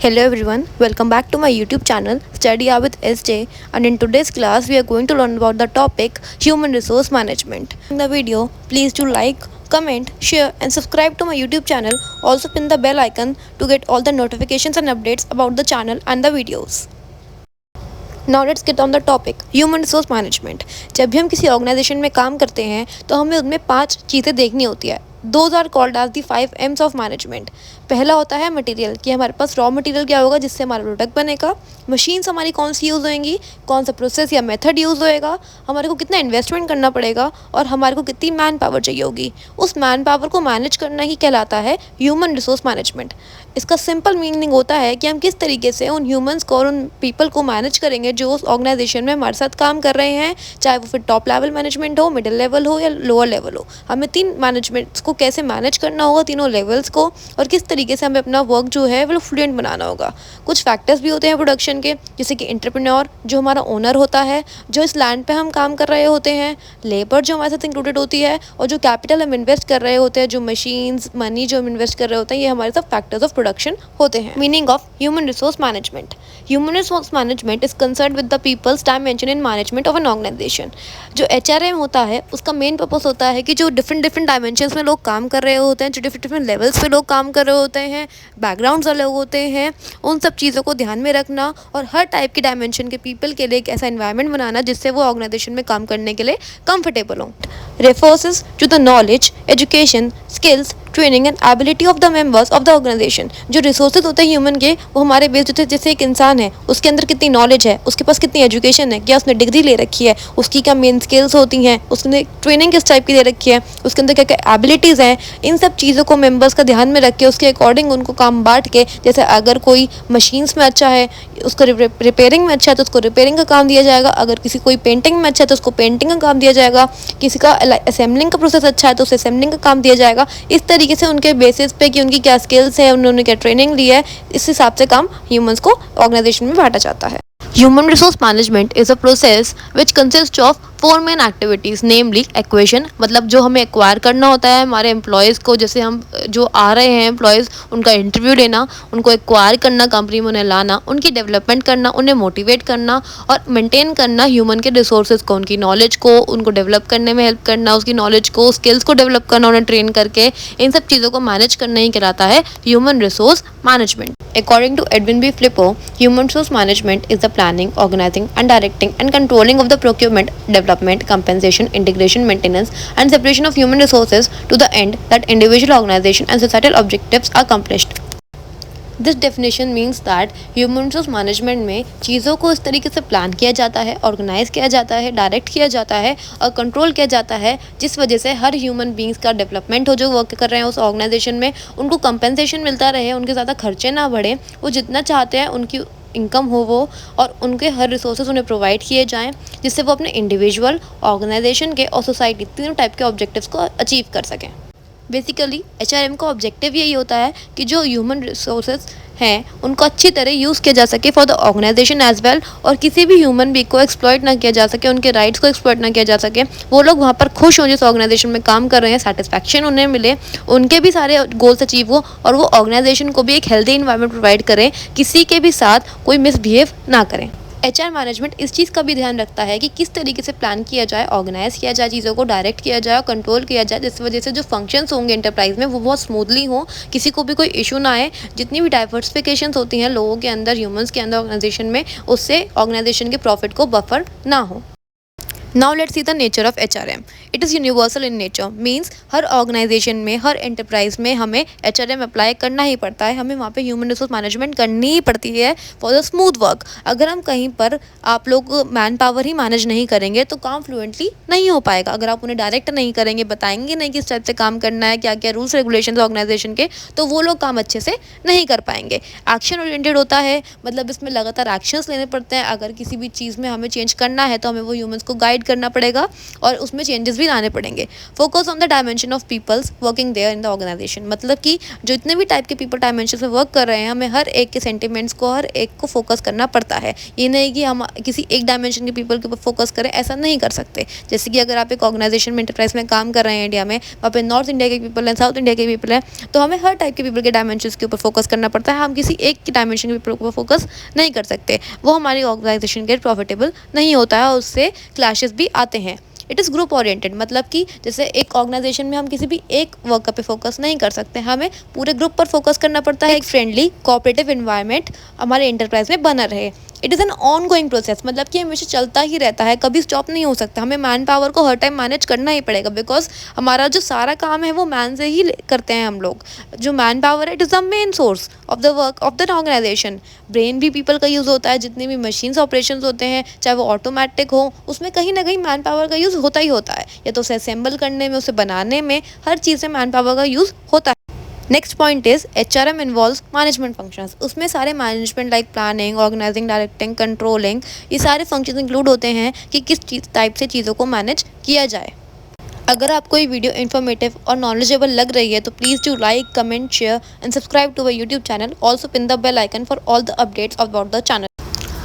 Hello everyone, welcome back to my YouTube channel Study Hour with SJ, and in today's class we are going to learn about the topic Human Resource Management. In the video, please do like, comment, share and subscribe to my YouTube channel. Also pin the bell icon to get all the notifications and updates about the channel and the videos. Now let's get on the topic human resource management. जब भी हम किसी organisation में काम करते हैं तो हमें उनमें 5 चीज़ें देखनी होती है। Those are called as the 5 M's of management. पहला होता है मटेरियल, कि हमारे पास रॉ मटेरियल क्या होगा जिससे हमारा प्रोडक्ट बनेगा। मशीन्स हमारी कौन सी यूज़ होएंगी, कौन सा प्रोसेस या मेथड यूज़ होएगा, हमारे को कितना इन्वेस्टमेंट करना पड़ेगा और हमारे को कितनी मैन पावर चाहिए होगी। उस मैन पावर को मैनेज करना ही कहलाता है ह्यूमन रिसोर्स मैनेजमेंट। इसका सिंपल मीनिंग होता है कि हम किस तरीके से उन ह्यूमंस को और उन पीपल को मैनेज करेंगे जो उस ऑर्गेनाइजेशन में हमारे साथ काम कर रहे हैं, चाहे वो फिर टॉप लेवल मैनेजमेंट हो, मिडिल लेवल हो या लोअर लेवल हो। हमें 3 मैनेजमेंट्स को कैसे मैनेज करना होगा, तीनों लेवल्स को, और किस तरीके से हमें अपना वर्क जो है वो फ्लुएंट बनाना होगा। कुछ फैक्टर्स भी होते हैं प्रोडक्शन के, जैसे कि एंटरप्रेन्योर जो हमारा ओनर होता है, जो इस लैंड पे हम काम कर रहे होते हैं, लेबर जो हमारे साथ इंक्लूडेड होती है, और जो कैपिटल हम इन्वेस्ट कर रहे होते हैं, जो मशीन्स मनी जो हम इन्वेस्ट कर रहे होते हैं, ये हमारे सब फैक्टर्स ऑफ प्रोडक्शन होते हैं। Meaning of human resource management. Human resource management is concern with the peoples dimension in management of an organisation. जो HRM होता है उसका मेन पर्पस होता है कि जो डिफरेंट डायमेंशंस में लोग काम कर रहे होते हैं, जो डिफरेंट लेवल्स पे लोग काम कर रहे होते हैं, बैकग्राउंड्स अलग होते हैं, उन सब चीज़ों को ध्यान में रखना और हर टाइप की डायमेंशन के पीपल के लिए एक ऐसा एनवायरनमेंट बनाना जिससे वो ऑर्गेनाइजेशन में काम करने के लिए कंफर्टेबल हो। Refers to the knowledge, education, skills, training and ability of the members of the organisation. जो रिसोर्सेज होते हैं ह्यूमन के, वो हमारे बेस होते हैं। जैसे एक इंसान है, उसके अंदर कितनी नॉलेज है, उसके पास कितनी एजुकेशन है, क्या उसने डिग्री ले रखी है, उसकी क्या मेन स्किल्स होती हैं, उसने ट्रेनिंग किस टाइप की ले रखी है, उसके अंदर क्या क्या एबिलिटीज़ हैं। इन सब चीज़ों को मेंबर्स का ध्यान में रख के उसके अकॉर्डिंग उनको काम बांट के, जैसे अगर कोई मशीन्स में अच्छा है, उसको रिपेयरिंग में अच्छा है तो उसको रिपेयरिंग का काम दिया जाएगा, अगर किसी कोई पेंटिंग में अच्छा है तो उसको पेंटिंग का काम दिया जाएगा, किसी का असेंबलिंग का प्रोसेस अच्छा है तो उसे असेंबलिंग का काम दिया जाएगा। इस तरीके से उनके बेसिस पे कि उनकी क्या स्किल्स है, उन्होंने क्या ट्रेनिंग ली है, इस हिसाब से काम ह्यूमंस को ऑर्गेनाइजेशन में बांटा जाता है। Human resource management is a process which consists of 4 main activities, namely acquisition, मतलब जो हमें एक्वायर करना होता है हमारे एम्प्लॉयज़ को, जैसे हम जो आ रहे हैं एम्प्लॉयज़, उनका इंटरव्यू लेना, उनको एक्वायर करना, कंपनी में उन्हें लाना, उनकी डेवलपमेंट करना, उन्हें मोटिवेट करना और मेंटेन करना ह्यूमन के रिसोर्सेज को, उनकी नॉलेज को, उनको डेवलप करने में हेल्प करना, उसकी नॉलेज को, स्किल्स को डेवलप करना, उन्हें ट्रेन करके, इन सब चीज़ों को मैनेज करना ही कहलाता है human resource management. According to Edwin B. Flippo, human resource management is the planning, organizing, and directing and controlling of the procurement, development, compensation, integration, maintenance, and separation of human resources to the end that individual organization and societal objectives are accomplished. This definition means that human resource management में चीज़ों को इस तरीके से plan किया जाता है, organise किया जाता है, डायरेक्ट किया जाता है और कंट्रोल किया जाता है, जिस वजह से हर ह्यूमन बींग्स का डेवलपमेंट हो, जो वर्क कर रहे हैं उस ऑर्गेनाइजेशन में, उनको कंपेंसेशन मिलता रहे, उनके ज़्यादा खर्चे ना बढ़े, वो जितना चाहते हैं उनकी इनकम हो वो, और उनके हर रिसोर्सेज उन्हें प्रोवाइड किए जाएँ जिससे वो अपने इंडिविजुअल, ऑर्गेनाइजेशन के और सोसाइटी तीनों टाइप के ऑब्जेक्टिव्स को अचीव कर सकें। बेसिकली HRM का ऑब्जेक्टिव यही होता है कि जो ह्यूमन रिसोर्सेज हैं उनको अच्छी तरह यूज़ किया जा सके for the organisation as well, और किसी भी ह्यूमन बीइंग को एक्सप्लॉइट ना किया जा सके, उनके राइट्स को एक्सप्लॉइट ना किया जा सके, वो लोग वहाँ पर खुश हों जिस ऑर्गेनाइजेशन में काम कर रहे हैं, सेटिस्फैक्शन उन्हें मिले, उनके भी सारे गोल्स अचीव हो और वो ऑर्गेनाइजेशन को भी एक हेल्दी इन्वायरमेंट प्रोवाइड करें, किसी के भी साथ कोई मिसबिहेव ना करें। HR मैनेजमेंट इस चीज़ का भी ध्यान रखता है कि किस तरीके से प्लान किया जाए, ऑर्गेनाइज किया जाए, चीज़ों को डायरेक्ट किया जाए और कंट्रोल किया जाए, जिस वजह से जो फंक्शंस होंगे एंटरप्राइज में वो बहुत स्मूथली हो, किसी को भी कोई इशू ना आए। जितनी भी डाइवर्सिफिकेशंस होती हैं लोगों के अंदर, ह्यूमंस के अंदर ऑर्गेनाइजेशन में, उससे ऑर्गेनाइजेशन के प्रॉफिट को बफर ना हो। Now let's see the nature of HRM. It is universal in nature, means हर ऑर्गेनाइजेशन में, हर एंटरप्राइज में हमें HRM अप्लाई करना ही पड़ता है, हमें वहाँ पे ह्यूमन रिसोर्स मैनेजमेंट करनी ही पड़ती है फॉर द स्मूथ वर्क। अगर हम कहीं पर आप लोग मैन पावर ही मैनेज नहीं करेंगे तो काम फ्लुएंटली नहीं हो पाएगा। अगर आप उन्हें डायरेक्ट नहीं करेंगे, बताएंगे नहीं किस टाइप से काम करना है, क्या क्या रूल्स रेगुलेशन ऑर्गेनाइजेशन के, तो वो लोग काम अच्छे से नहीं कर पाएंगे। एक्शन ओरिएंटेड होता है, मतलब इसमें लगातार एक्शंस लेने पड़ते हैं। अगर किसी भी चीज़ में हमें चेंज करना है तो हमें वो ह्यूमंस को गाइड प्रोवाइड करना पड़ेगा और उसमें चेंजेस भी लाने पड़ेंगे। Focus on the dimension of peoples working there in the organisation, मतलब कि जो इतने भी टाइप के पीपल डायमेंशन में वर्क कर रहे हैं, हमें हर एक के सेंटिमेंट्स को, हर एक को फोकस करना पड़ता है। ये नहीं कि हम किसी एक डायमेंशन के पीपल के ऊपर फोकस करें, ऐसा नहीं कर सकते। जैसे कि अगर आप एक ऑर्गेनाइजेशन में, इंटरप्राइज में काम कर रहे हैं इंडिया में, वहाँ पे नॉर्थ इंडिया के पीपल हैं, साउथ इंडिया के पीपल हैं, तो हमें हर टाइप के पीपल के डायमेंशन के ऊपर फोकस करना पड़ता है। हम किसी एक के डायमेंशन के पीपल के ऊपर फोकस नहीं कर सकते, वो हमारी ऑर्गेनाइजेशन के प्रॉफिटेबल नहीं होता है और उससे क्लैशेस भी आते हैं। इट इज़ ग्रुप ओरिएंटेड, मतलब कि जैसे एक ऑर्गेनाइजेशन में हम किसी भी एक वर्कर पे फोकस नहीं कर सकते, हमें पूरे ग्रुप पर फोकस करना पड़ता है। एक फ्रेंडली कोऑपरेटिव एनवायरनमेंट हमारे एंटरप्राइज में बना रहे। It is an on going process, मतलब कि हमेशा चलता ही रहता है, कभी स्टॉप नहीं हो सकता। हमें मैन पावर को हर टाइम मैनेज करना ही पड़ेगा, बिकॉज हमारा जो सारा काम है वो मैन से ही करते हैं हम लोग। जो मैन पावर है, it is the main source of the work of the organisation. Brain भी पीपल का यूज़ होता है, जितने भी मशीन्स ऑपरेशंस होते हैं, चाहे वो ऑटोमेटिक हो, उसमें कहीं ना कहीं मैन पावर का यूज़ होता ही होता है, या तो उसे असेंबल करने में, उसे बनाने में, हर चीज़ में मैन पावर का यूज़ होता है। Next point is HRM involves management functions. उसमें सारे management like planning, organising, directing, controlling, ये सारे फंक्शंस इंक्लूड होते हैं कि किस टाइप से चीज़ों को मैनेज किया जाए। अगर आपको ये वीडियो इन्फॉर्मेटिव और नॉलेजेबल लग रही है तो please do like, comment, share and subscribe to our YouTube channel. Also pin the bell icon for all the updates about the channel.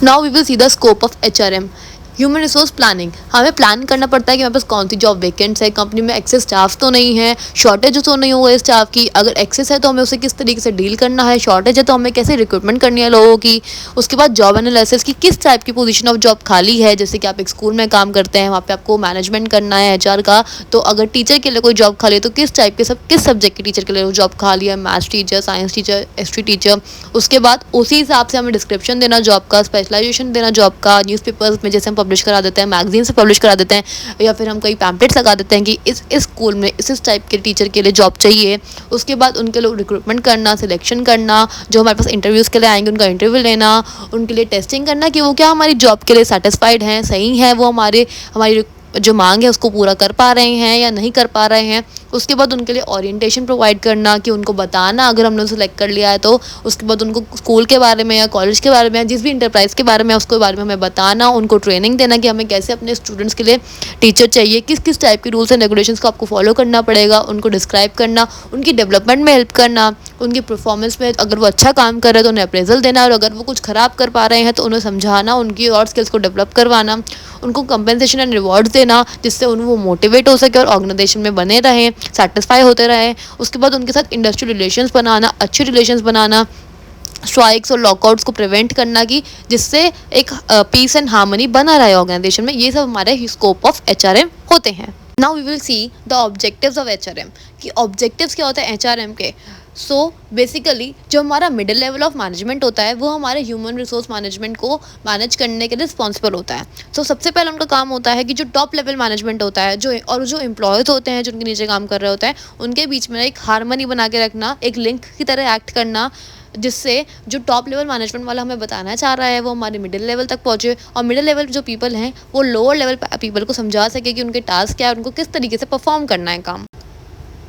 Now we will see the scope of HRM, human resource planning. हमें plan करना पड़ता है कि हमारे पास कौन सी job वैकेंट्स है, company में access staff तो नहीं है, शॉर्टेज तो नहीं हुआ है स्टाफ की। अगर एक्सेस है तो हमें उसे किस तरीके से डील करना है, शॉर्टेज है तो हमें कैसे रिक्रूटमेंट करनी है लोगों की। उसके बाद जॉब एनालिसिस की किस टाइप की पोजीशन ऑफ जॉब खाली है, जैसे कि आप एक स्कूल में काम करते हैं, वहाँ पे आपको मैनेजमेंट करना है HR का, तो अगर टीचर के लिए कोई जॉब खाली है तो किस टाइप के किस सब्जेक्ट के टीचर के लिए जॉब खाली है, maths teacher, science teacher, history teacher. उसके बाद उसी हिसाब से हमें डिस्क्रिप्शन देना जॉब का, स्पेशलाइजेशन देना जॉब का, न्यूज़पेपर्स में जैसे हम पब्लिश करा देते हैं, मैगजीन से पब्लिश करा देते हैं, या फिर हम कई पैम्पलेट्स लगा देते हैं कि इस स्कूल में इस टाइप के टीचर के लिए जॉब चाहिए। उसके बाद उनके लिए रिक्रूटमेंट करना, सिलेक्शन करना, जो हमारे पास इंटरव्यूज़ के लिए आएंगे उनका इंटरव्यू लेना, उनके लिए टेस्टिंग करना कि वो क्या हमारी जॉब के लिए सेटिस्फाइड हैं, सही हैं, वो हमारी जो मांग है उसको पूरा कर पा रहे हैं या नहीं कर पा रहे हैं। उसके बाद उनके लिए ओरिएंटेशन प्रोवाइड करना, कि उनको बताना अगर हमने उसे सेलेक्ट कर लिया है तो उसके बाद उनको स्कूल के बारे में या कॉलेज के बारे में, जिस भी इंटरप्राइज के बारे में उसके बारे में हमें बताना, उनको ट्रेनिंग देना कि हमें कैसे अपने स्टूडेंट्स के लिए टीचर चाहिए, किस किस टाइप के रूल्स एंड रेगुलेशंस को आपको फॉलो करना पड़ेगा, उनको डिस्क्राइब करना, उनकी डेवलपमेंट में हेल्प करना, उनकी परफॉर्मेंस में अगर वो अच्छा काम कर रहे हैं तो उन्हें अप्रेजल देना, और अगर वो कुछ ख़राब कर पा रहे हैं तो उन्हें समझाना, उनकी और स्किल्स को डेवलप करवाना, उनको कंपेंसेशन एंड रिवॉर्ड्स देना जिससे वो मोटिवेट हो सके और ऑर्गेनाइजेशन में बने रहें, सेटिस्फाई होते रहें। उसके बाद उनके साथ इंडस्ट्रियल रिलेशंस बनाना, अच्छे रिलेशंस बनाना, स्ट्राइक्स और लॉकआउट्स को प्रिवेंट करना, कि जिससे एक पीस एंड हार्मनी बना रहे ऑर्गेनाइजेशन में। ये सब हमारे स्कोप ऑफ HRM होते हैं। Now we will see the objectives of HRM, कि ऑब्जेक्टिव्स क्या होते हैं HRM के। सो बेसिकली जो हमारा मिडिल लेवल ऑफ मैनेजमेंट होता है वो हमारे ह्यूमन रिसोर्स मैनेजमेंट को मैनेज करने के लिए रिस्पॉन्सिबल होता है। सो सबसे पहले उनका काम होता है कि जो टॉप लेवल मैनेजमेंट होता है, जो एम्प्लॉयज़ होते हैं जो उनके नीचे काम कर रहे होते हैं, उनके बीच में एक हार्मनी बना के रखना, एक लिंक की तरह एक्ट करना, जिससे जो टॉप लेवल मैनेजमेंट वाला हमें बताना चाह रहा है वो हमारे मिडिल लेवल तक पहुँचे, और मिडिल लेवल जो पीपल हैं वो लोअर लेवल पीपल को समझा सके कि उनके टास्क क्या है, उनको किस तरीके से परफॉर्म करना है काम।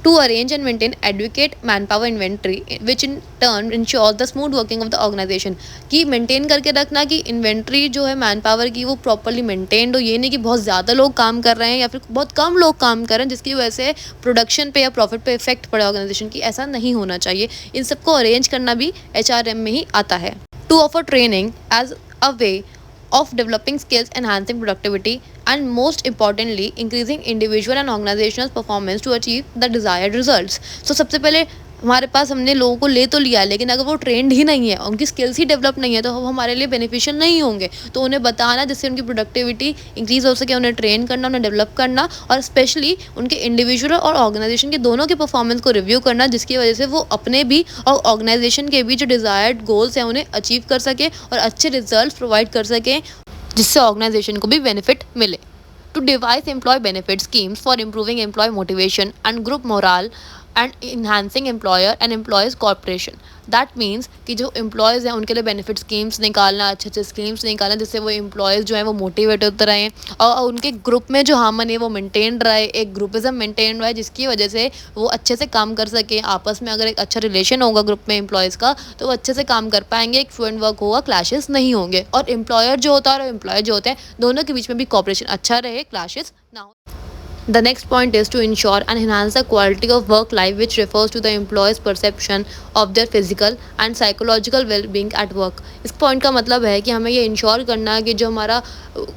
To arrange and maintain adequate manpower inventory, which in turn ensures the smooth working of the organization, कि मेंटेन करके रखना कि इन्वेंट्री जो है मैन पावर की वो प्रॉपरली मेंटेन्ड हो। ये नहीं कि बहुत ज़्यादा लोग काम कर रहे हैं या फिर बहुत कम लोग काम कर रहे हैं जिसकी वजह से प्रोडक्शन पे या प्रॉफिट पे इफेक्ट पड़े ऑर्गेनाइजेशन की, ऐसा नहीं होना चाहिए। इन सबको अरेंज करना भी HRM में ही आता है। To offer training as a way of developing skills, enhancing productivity, and most importantly increasing individual and organizational performance to achieve the desired results. So सबसे पहले हमारे पास हमने लोगों को ले तो लिया, लेकिन अगर वो ट्रेंड ही नहीं है, उनकी स्किल्स ही डेवलप नहीं है, तो वो हमारे लिए बेनिफिशियल नहीं होंगे। तो उन्हें बताना जिससे उनकी प्रोडक्टिविटी इंक्रीज़ हो सके, उन्हें ट्रेन करना, उन्हें डेवलप करना, और स्पेशली उनके इंडिविजुअल और ऑर्गेनाइजेशन के दोनों के परफॉर्मेंस को रिव्यू करना, जिसकी वजह से वो अपने भी और ऑर्गेनाइजेशन के भी जो डिज़ायर्ड गोल्स हैं उन्हें अचीव कर सके और अच्छे रिजल्ट प्रोवाइड कर सकें, जिससे ऑर्गेनाइजेशन को भी बेनिफिट मिले। To devise employee benefit schemes for improving employee motivation and group morale and enhancing employer and employees corporation. That means कि जो एम्प्लॉयज़ हैं उनके लिए बेनिफिट स्कीम्स निकालना, अच्छे अच्छे स्कीम्स निकालना, जिससे वो एम्प्लॉयज़ जो हैं वो मोटिवेट होते रहें और उनके ग्रुप में जो हार्मनी है वो मेंटेन रहे, एक ग्रुपिज़म मेंटेन रहे, जिसकी वजह से वो अच्छे से काम कर सकें आपस में। अगर एक अच्छा रिलेशन होगा ग्रुप में एम्प्लॉयज़ का तो वो अच्छे से काम कर पाएंगे, एक फ्लुएंट वर्क होगा, क्लैशेस नहीं होंगे, और एम्प्लॉयर जो होता है और एम्प्लॉय जो होते हैं दोनों के बीच में भी कॉपरेशन अच्छा रहे, क्लैशेस ना हो। The next point is to ensure and enhance the quality of work life, which refers to the employee's perception of their physical and psychological well-being at work। इस पॉइंट का मतलब है कि हमें ये इंश्योर करना है कि जो हमारा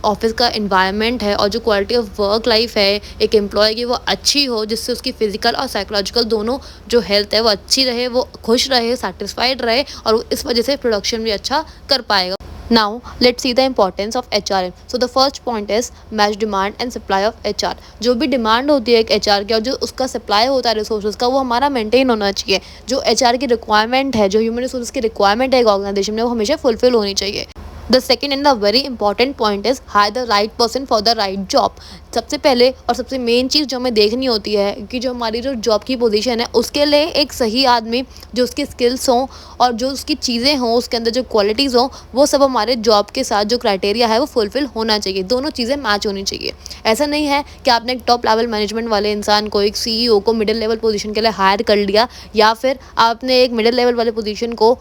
ऑफिस का इन्वायरमेंट है और जो क्वालिटी ऑफ वर्क लाइफ है एक एम्प्लॉय की वो अच्छी हो, जिससे उसकी फिजिकल और साइकोलॉजिकल दोनों जो हेल्थ है वो अच्छी रहे, वो खुश रहे, सेटिस्फाइड रहे, और इस वजह से प्रोडक्शन भी अच्छा कर पाएगा। Now let's see the importance of HRM। So the first point is match demand and supply of HR। जो भी डिमांड होती है एक HR की और जो उसका सप्लाई होता है रिसोर्सेज का, वो हमारा मेंटेन होना चाहिए। जो HR की रिक्वायरमेंट है, जो ह्यूमन रिसोर्सेज की रिक्वायरमेंट है एक ऑर्गेनाइजेशन में, वो हमेशा फुलफिल होनी चाहिए। The second and the very important point is hire the right person for the right job. सबसे पहले और सबसे मेन चीज़ जो हमें देखनी होती है कि जो हमारी जो जॉब की पोजीशन है उसके लिए एक सही आदमी, जो उसकी स्किल्स हों और जो उसकी चीज़ें हों, उसके अंदर जो क्वालिटीज़ हों, वो सब हमारे जॉब के साथ जो क्राइटेरिया है वो फुलफिल होना चाहिए। दोनों चीज़ें मैच होनी चाहिए। ऐसा नहीं है कि आपने एक टॉप लेवल मैनेजमेंट वाले इंसान को, एक CEO को मिडिल लेवल पोजीशन के लिए हायर कर लिया, या फिर आपने एक मिडिल लेवल वाले पोजीशन को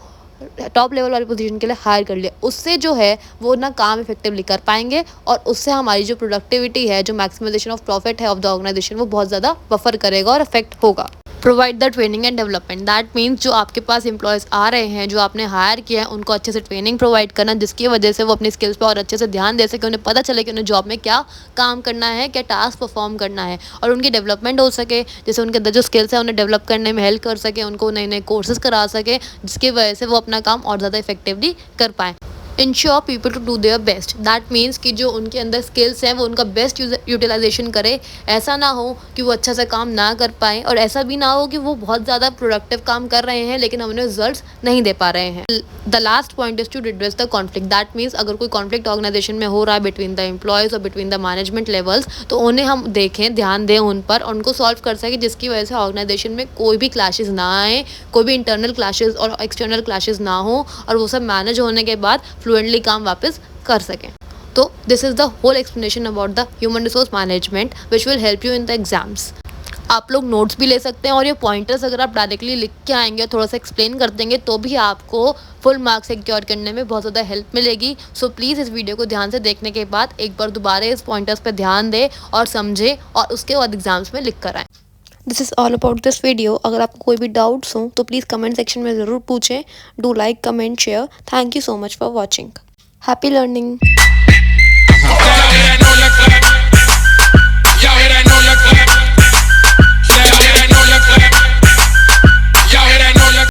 टॉप लेवल वाली पोजीशन के लिए हायर कर लिया। उससे जो है वो ना काम इफेक्टिवली कर पाएंगे, और उससे हमारी जो प्रोडक्टिविटी है, जो मैक्सिमाइजेशन ऑफ प्रॉफिट है ऑफ द ऑर्गेनाइजेशन, वो बहुत ज़्यादा बफर करेगा और अफेक्ट होगा। Provide the training and development. That means जो आपके पास एम्प्लॉयज़ आ रहे हैं, जो आपने हायर किया है, उनको अच्छे से ट्रेनिंग प्रोवाइड करना, जिसकी वजह से वो अपनी स्किल्स पर और अच्छे से ध्यान दे सके, उन्हें पता चले कि उन्हें जॉब में क्या काम करना है, क्या टास्क परफॉर्म करना है, और उनकी डेवलपमेंट हो सके, जैसे उनके अंदर जो स्किल्स है उन्हें डेवलप करने में हेल्प कर सके, उनको नए नए कोर्सेज करा सके, जिसकी वजह से वो अपना काम और ज़्यादा इफेक्टिवली कर पाएँ। Ensure people to do their best. That means कि जो उनके अंदर स्किल्स हैं वो उनका बेस्ट यूटिलाइजेशन करे। ऐसा ना हो कि वो अच्छा सा काम ना कर पाएँ, और ऐसा भी ना हो कि वो बहुत ज़्यादा प्रोडक्टिव काम कर रहे हैं लेकिन हम उन्हें रिजल्ट्स नहीं दे पा रहे हैं। The last point is to redress the conflict. That means अगर कोई कॉन्फ्लिक्ट ऑर्गेनाइजेशन में हो रहा है बिटवीन द एम्प्लॉयज़ और बिटवीन द मैनेजमेंट लेवल्स, तो उन्हें हम देखें, ध्यान दें उन पर और उनको सॉल्व कर सकें, जिसकी वजह से ऑर्गेनाइजेशन में कोई भी क्लैशेस ना आए, कोई भी इंटरनल क्लैशेस और एक्सटर्नल क्लैशेस ना हो, और वो सब मैनेज होने के बाद फ्लुएंटली काम वापस कर सकें। तो this is the whole explanation about the human resource management which will help you in the exams. आप लोग नोट्स भी ले सकते हैं, और ये पॉइंटर्स अगर आप डायरेक्टली लिख के आएंगे, थोड़ा सा एक्सप्लेन कर देंगे, तो भी आपको फुल मार्क्स सिक्योर करने में बहुत ज़्यादा हेल्प मिलेगी। सो प्लीज़ इस वीडियो को ध्यान से देखने के बाद एक बार दोबारा इस पॉइंटर्स पे ध्यान दें और समझें, और उसके बाद एग्जाम्स में लिख कर आएँ। This is all about this video. अगर आपको कोई भी डाउट्स हों तो प्लीज़ कमेंट सेक्शन में ज़रूर पूछें। Do like, comment, share. Thank you so much for watching. Happy learning.